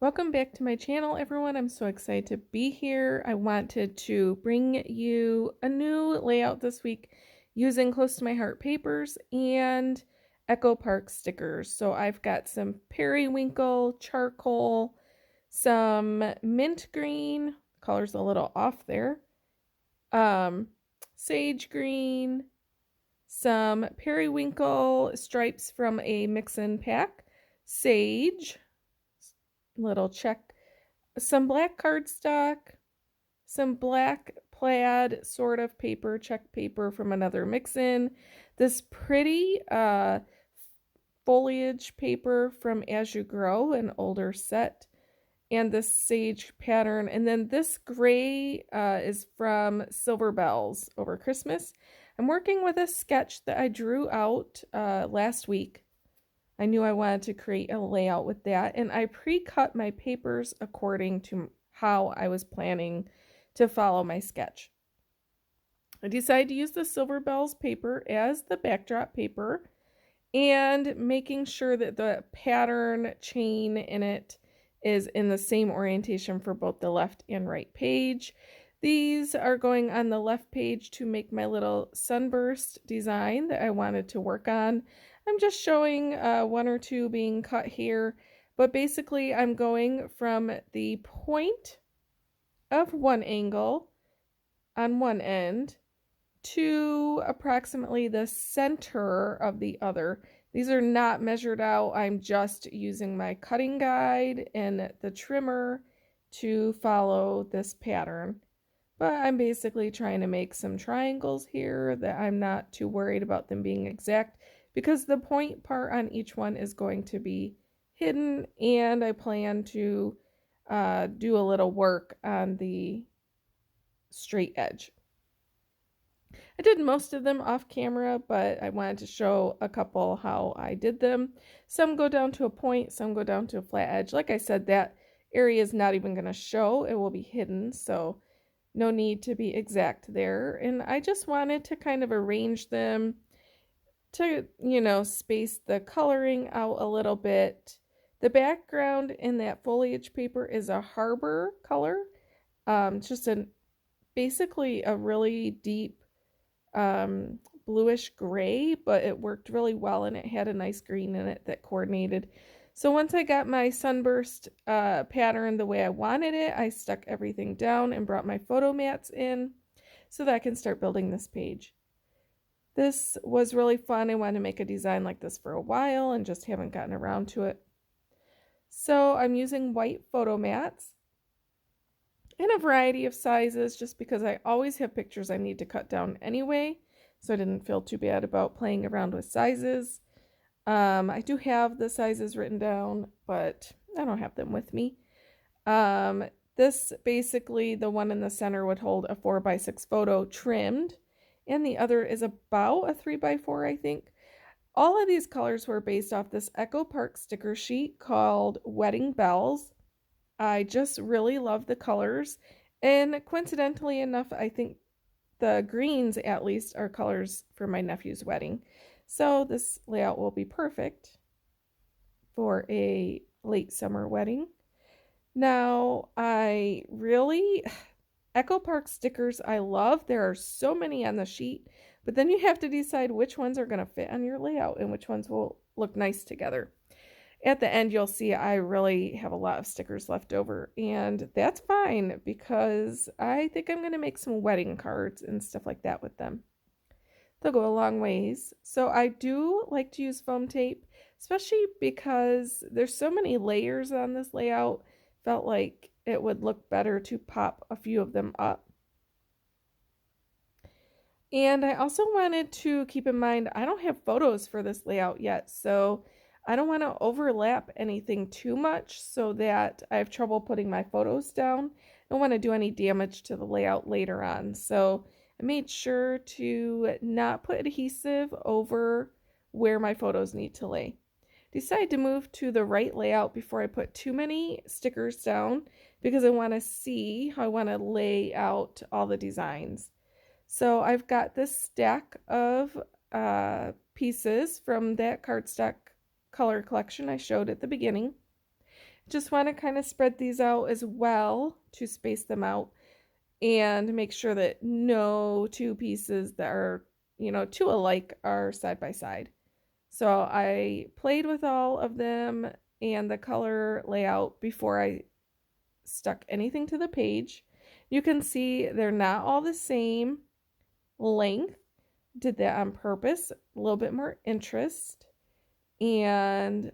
Welcome back to my channel, everyone. I'm so excited to be here. I wanted to bring you a new layout this week using close to my heart papers and Echo Park stickers. So I've got some periwinkle, charcoal, some mint green, color's a little off there, sage green, some periwinkle stripes from a mix-in pack, sage, little check, some black cardstock, some black plaid sort of paper, check paper from another mix-in, this pretty foliage paper from As You Grow, an older set, and this sage pattern. And then this gray is from Silver Bells over Christmas. I'm working with a sketch that I drew out last week. I knew I wanted to create a layout with that, and I pre-cut my papers according to how I was planning to follow my sketch. I decided to use the Silver Bells paper as the backdrop paper and making sure that the pattern chain in it is in the same orientation for both the left and right page. These are going on the left page to make my little sunburst design that I wanted to work on. I'm just showing one or two being cut here, but basically I'm going from the point of one angle on one end to approximately the center of the other. These are not measured out. I'm just using my cutting guide and the trimmer to follow this pattern. But I'm basically trying to make some triangles here that I'm not too worried about them being exact because the point part on each one is going to be hidden, and I plan to do a little work on the straight edge. I did most of them off camera, but I wanted to show a couple how I did them. Some go down to a point, some go down to a flat edge. Like I said, that area is not even going to show. It will be hidden, so no need to be exact there. And I just wanted to kind of arrange them to, space the coloring out a little bit. The background in that foliage paper is a harbor color. Just basically a really deep bluish gray, but it worked really well and it had a nice green in it that coordinated. So once I got my sunburst pattern the way I wanted it, I stuck everything down and brought my photo mats in so that I can start building this page. This was really fun. I wanted to make a design like this for a while and just haven't gotten around to it. So I'm using white photo mats in a variety of sizes just because I always have pictures I need to cut down anyway, so I didn't feel too bad about playing around with sizes. I do have the sizes written down, but I don't have them with me. This basically, the one in the center would hold a 4x6 photo trimmed, and the other is about a 3x4, I think. All of these colors were based off this Echo Park sticker sheet called Wedding Bells. I just really love the colors, and coincidentally enough, I think the greens at least are colors for my nephew's wedding. So this layout will be perfect for a late summer wedding. Now, Echo Park stickers I love. There are so many on the sheet, but then you have to decide which ones are going to fit on your layout and which ones will look nice together. At the end, you'll see I really have a lot of stickers left over, and that's fine because I think I'm going to make some wedding cards and stuff like that with them. They'll go a long ways. So I do like to use foam tape, especially because there's so many layers on this layout. Felt like it would look better to pop a few of them up. And I also wanted to keep in mind I don't have photos for this layout yet, so I don't want to overlap anything too much so that I have trouble putting my photos down. I don't want to do any damage to the layout later on. So I made sure to not put adhesive over where my photos need to lay. Decided to move to the right layout before I put too many stickers down because I want to see how I want to lay out all the designs. So I've got this stack of pieces from that cardstock color collection I showed at the beginning. Just want to kind of spread these out as well to space them out and make sure that no two pieces that are, too alike are side by side. So I played with all of them and the color layout before I stuck anything to the page. You can see they're not all the same length. Did that on purpose, a little bit more interest, and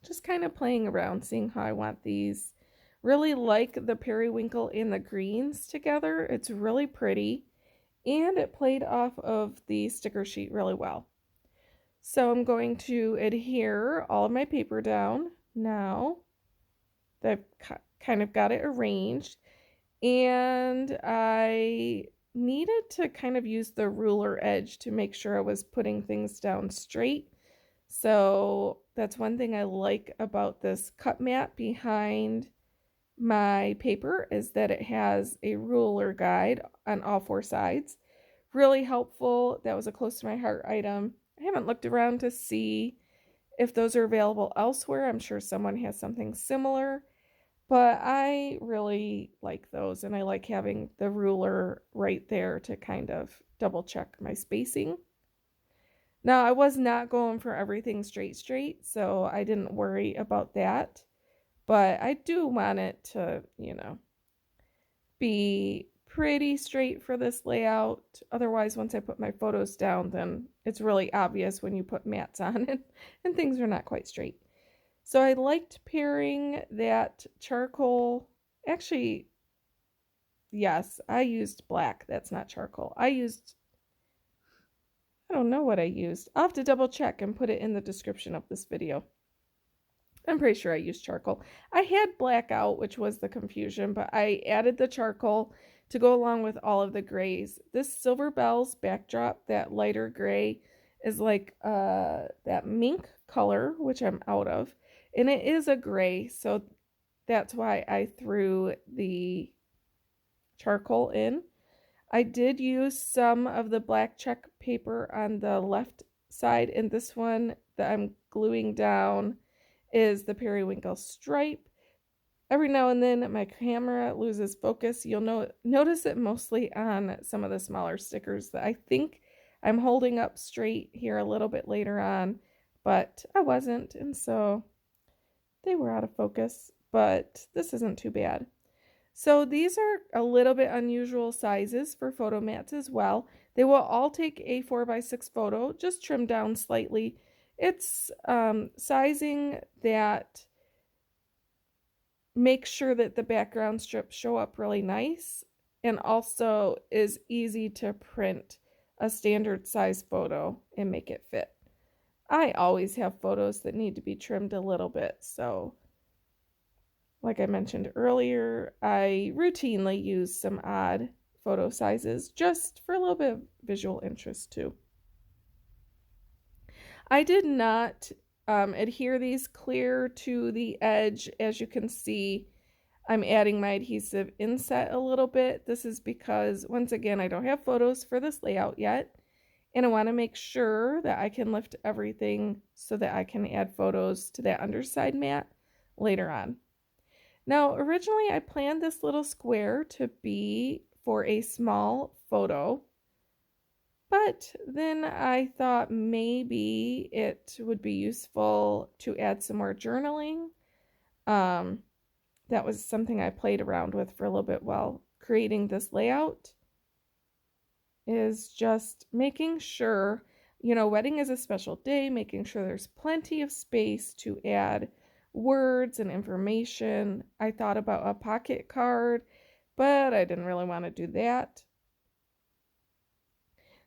just kind of playing around, seeing how I want these. Really like the periwinkle and the greens together. It's really pretty, and it played off of the sticker sheet really well. So I'm going to adhere all of my paper down now that I've kind of got it arranged. And I needed to kind of use the ruler edge to make sure I was putting things down straight. So that's one thing I like about this cut mat behind my paper is that it has a ruler guide on all four sides. Really helpful. That was a close to my heart item. I haven't looked around to see if those are available elsewhere. I'm sure someone has something similar, but I really like those, and I like having the ruler right there to kind of double check my spacing. Now, I was not going for everything straight, so I didn't worry about that, but I do want it to, be pretty straight for this layout. Otherwise, once I put my photos down, then it's really obvious when you put mats on it and things are not quite straight. So I liked pairing that charcoal. Actually, yes, I used black. That's not charcoal. I don't know what I used. I'll have to double check and put it in the description of this video. I'm pretty sure I used charcoal. I had black out, which was the confusion, but I added the charcoal to go along with all of the grays. This Silver Bells backdrop, that lighter gray, is like that mink color, which I'm out of. And it is a gray, so that's why I threw the charcoal in. I did use some of the black check paper on the left side, and this one that I'm gluing down is the periwinkle stripe. Every now and then my camera loses focus. You'll notice it mostly on some of the smaller stickers that I think I'm holding up straight here a little bit later on, but I wasn't, and so they were out of focus, but this isn't too bad. So these are a little bit unusual sizes for photo mats as well. They will all take a 4x6 photo, just trimmed down slightly. It's sizing that makes sure that the background strips show up really nice and also is easy to print a standard size photo and make it fit. I always have photos that need to be trimmed a little bit, so like I mentioned earlier, I routinely use some odd photo sizes just for a little bit of visual interest too. I did not adhere these clear to the edge. As you can see, I'm adding my adhesive inset a little bit. This is because, once again, I don't have photos for this layout yet, and I want to make sure that I can lift everything so that I can add photos to that underside mat later on. Now, originally I planned this little square to be for a small photo, but then I thought maybe it would be useful to add some more journaling. That was something I played around with for a little bit while creating this layout, is just making sure, wedding is a special day, making sure there's plenty of space to add words and information. I thought about a pocket card, but I didn't really want to do that.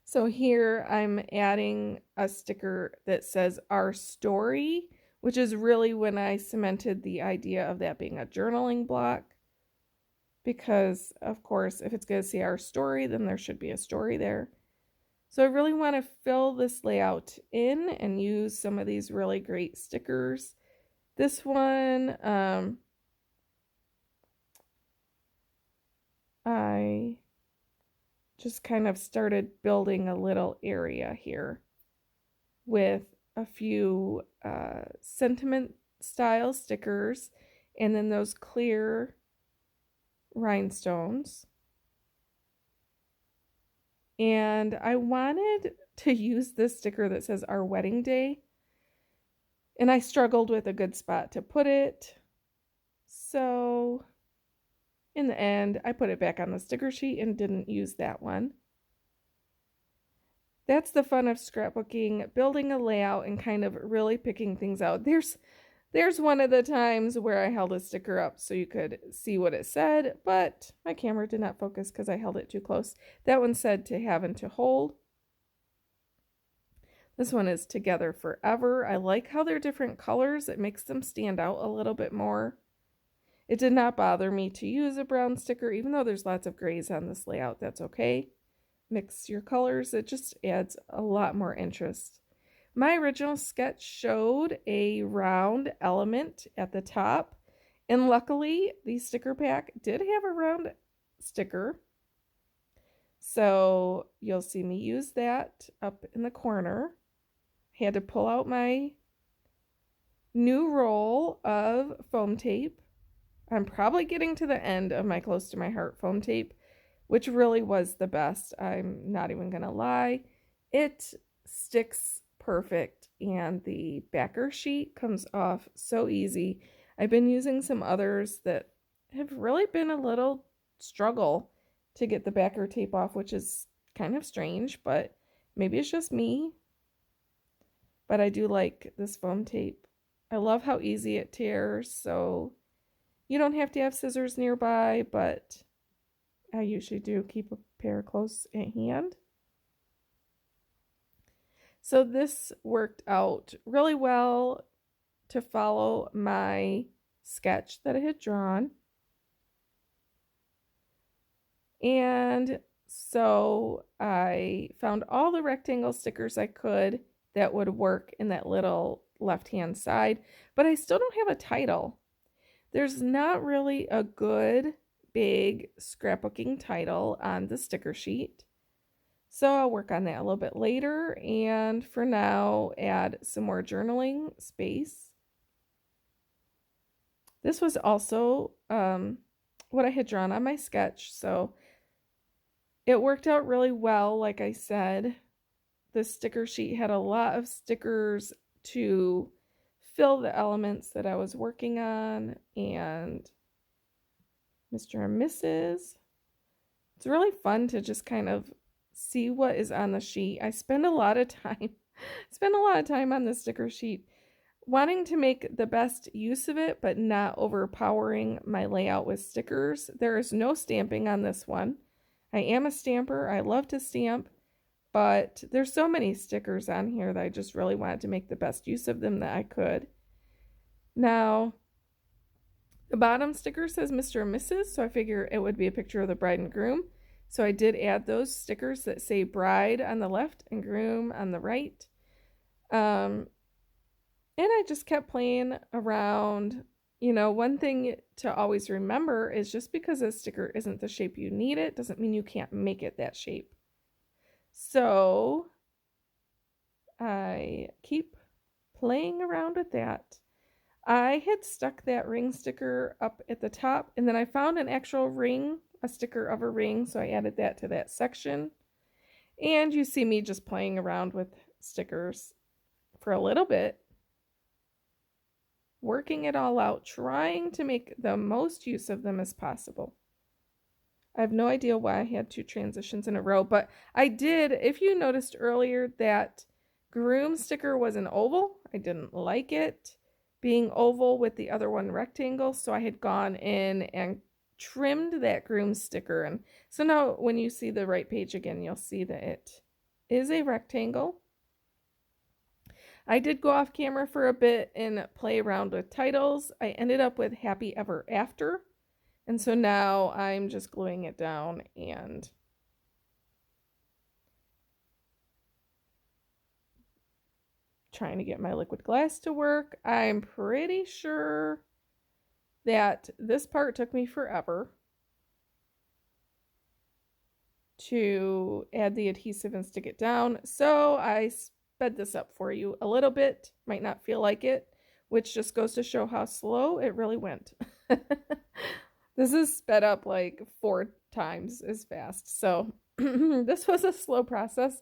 So here I'm adding a sticker that says our story, which is really when I cemented the idea of that being a journaling block. Because, of course, if it's going to say our story, then there should be a story there. So I really want to fill this layout in and use some of these really great stickers. This one, I just kind of started building a little area here with a few sentiment style stickers and then those clear rhinestones. And I wanted to use this sticker that says Our Wedding Day, and I struggled with a good spot to put it. So in the end, I put it back on the sticker sheet and didn't use that one. That's the fun of scrapbooking, building a layout and kind of really picking things out. There's one of the times where I held a sticker up so you could see what it said, but my camera did not focus because I held it too close. That one said To Have and To Hold. This one is Together Forever. I like how they're different colors. It makes them stand out a little bit more. It did not bother me to use a brown sticker, even though there's lots of grays on this layout. That's okay. Mix your colors. It just adds a lot more interest. My original sketch showed a round element at the top, and luckily the sticker pack did have a round sticker. So you'll see me use that up in the corner. Had to pull out my new roll of foam tape. I'm probably getting to the end of my Close to My Heart foam tape, which really was the best. I'm not even going to lie. It sticks perfect, and the backer sheet comes off so easy. I've been using some others that have really been a little struggle to get the backer tape off, which is kind of strange, but maybe it's just me. But I do like this foam tape. I love how easy it tears, so you don't have to have scissors nearby, but I usually do keep a pair close at hand. So this worked out really well to follow my sketch that I had drawn. And so I found all the rectangle stickers I could that would work in that little left-hand side, but I still don't have a title. There's not really a good big scrapbooking title on the sticker sheet. So I'll work on that a little bit later, and for now, add some more journaling space. This was also what I had drawn on my sketch, so it worked out really well. Like I said, the sticker sheet had a lot of stickers to fill the elements that I was working on, and Mr. and Mrs. It's really fun to just kind of see what is on the sheet. I spend a lot of time on the sticker sheet wanting to make the best use of it, but not overpowering my layout with stickers. There is no stamping on this one. I am a stamper. I love to stamp, but there's so many stickers on here that I just really wanted to make the best use of them that I could. Now, the bottom sticker says Mr. and Mrs., so I figure it would be a picture of the bride and groom. So I did add those stickers that say bride on the left and groom on the right. And I just kept playing around. You know, one thing to always remember is just because a sticker isn't the shape you need it doesn't mean you can't make it that shape. So I keep playing around with that. I had stuck that ring sticker up at the top, and then I found an actual ring, a sticker of a ring, so I added that to that section. And you see me just playing around with stickers for a little bit, working it all out, trying to make the most use of them as possible. I have no idea why I had two transitions in a row, but I did. If you noticed earlier, that groom sticker was an oval. I didn't like it being oval with the other one rectangle, so I had gone in and trimmed that groom sticker. And so now when you see the right page again, you'll see that it is a rectangle. I did go off camera for a bit and play around with titles. I ended up with Happy Ever After. And so now I'm just gluing it down and trying to get my liquid glass to work. I'm pretty sure that this part took me forever to add the adhesive and stick it down. So I sped this up for you a little bit. Might not feel like it which just goes to show how slow it really went. This is sped up like 4 times as fast. So this was a slow process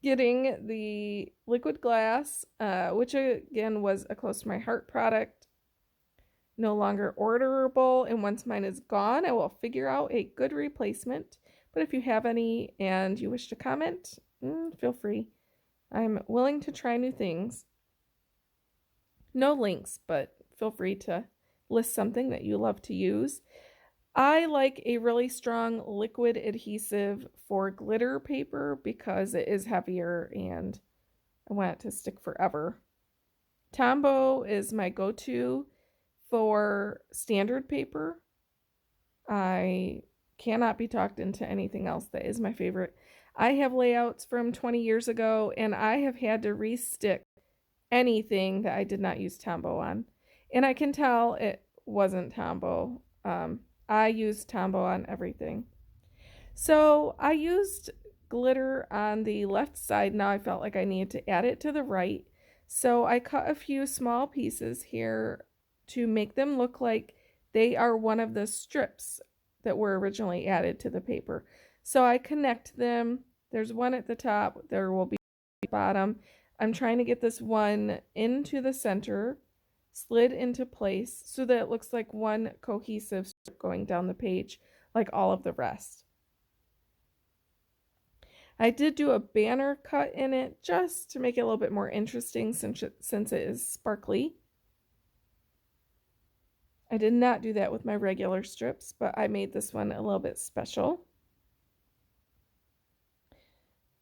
getting the liquid glass, which again was a close to my heart product, no longer orderable. And once mine is gone, I will figure out a good replacement. But if you have any and you wish to comment, feel free. I'm willing to try new things. No links, but feel free to list something that you love to use. I like a really strong liquid adhesive for glitter paper because it is heavier and I want it to stick forever. Tombow is my go-to for standard paper. I cannot be talked into anything else that is my favorite. I have layouts from 20 years ago and I have had to restick anything that I did not use Tombow on. And I can tell it wasn't Tombow. I used Tombow on everything. So I used glitter on the left side. Now I felt like I needed to add it to the right. So I cut a few small pieces here to make them look like they are one of the strips that were originally added to the paper. So I connect them. There's one at the top. There will be at the bottom. I'm trying to get this one into the center, slid into place so that it looks like one cohesive strip going down the page like all of the rest. I did do a banner cut in it just to make it a little bit more interesting since it is sparkly. I did not do that with my regular strips, but I made this one a little bit special.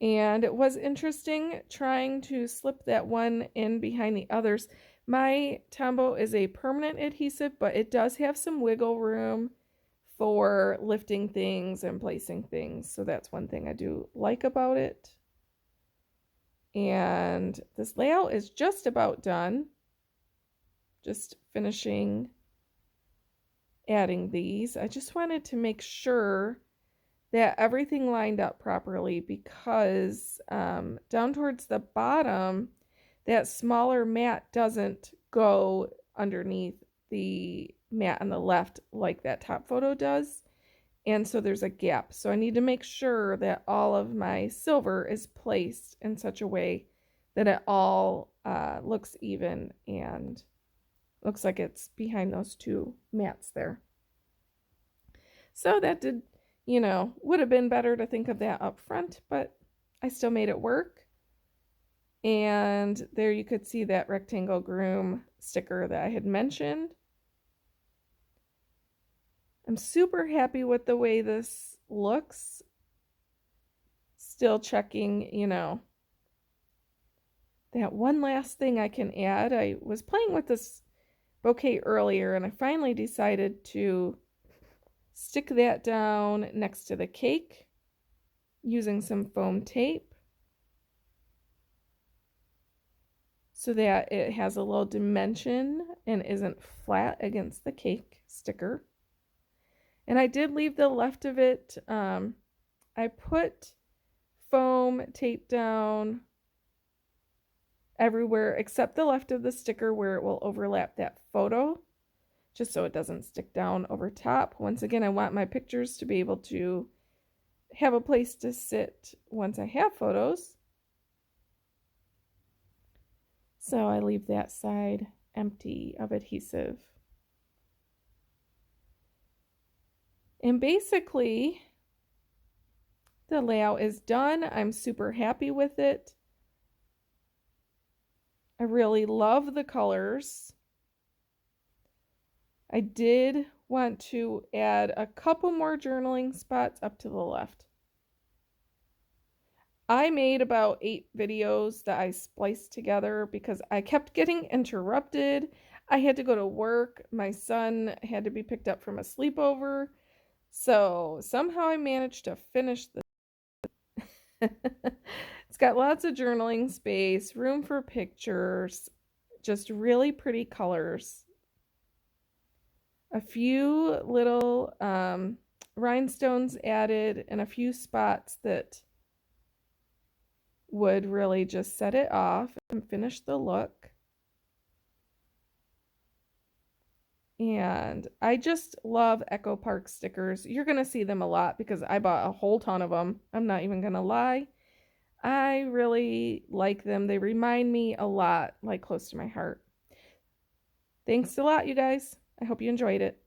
And it was interesting trying to slip that one in behind the others. My Tombow is a permanent adhesive, but it does have some wiggle room for lifting things and placing things. So that's one thing I do like about it. And this layout is just about done. Just finishing adding these. I just wanted to make sure that everything lined up properly because down towards the bottom, that smaller mat doesn't go underneath the mat on the left like that top photo does. And so there's a gap. So I need to make sure that all of my silver is placed in such a way that it all looks even and looks like it's behind those two mats there. So that did, would have been better to think of that up front, but I still made it work. And there you could see that rectangle groom sticker that I had mentioned. I'm super happy with the way this looks. Still checking, that one last thing I can add. I was playing with this bouquet earlier and I finally decided to stick that down next to the cake using some foam tape so that it has a little dimension and isn't flat against the cake sticker. And I did leave the left of it. I put foam tape down everywhere except the left of the sticker where it will overlap that photo, just so it doesn't stick down over top. Once again, I want my pictures to be able to have a place to sit once I have photos. So I leave that side empty of adhesive. And basically, the layout is done. I'm super happy with it. I really love the colors. I did want to add a couple more journaling spots up to the left. I made about 8 videos that I spliced together because I kept getting interrupted. I had to go to work. My son had to be picked up from a sleepover. So somehow I managed to finish this. It's got lots of journaling space, room for pictures, just really pretty colors. A few little rhinestones added and a few spots that would really just set it off and finish the look. And I just love Echo Park stickers. You're going to see them a lot because I bought a whole ton of them. I'm not even going to lie. I really like them. They remind me a lot, like close to my heart. Thanks a lot, you guys. I hope you enjoyed it.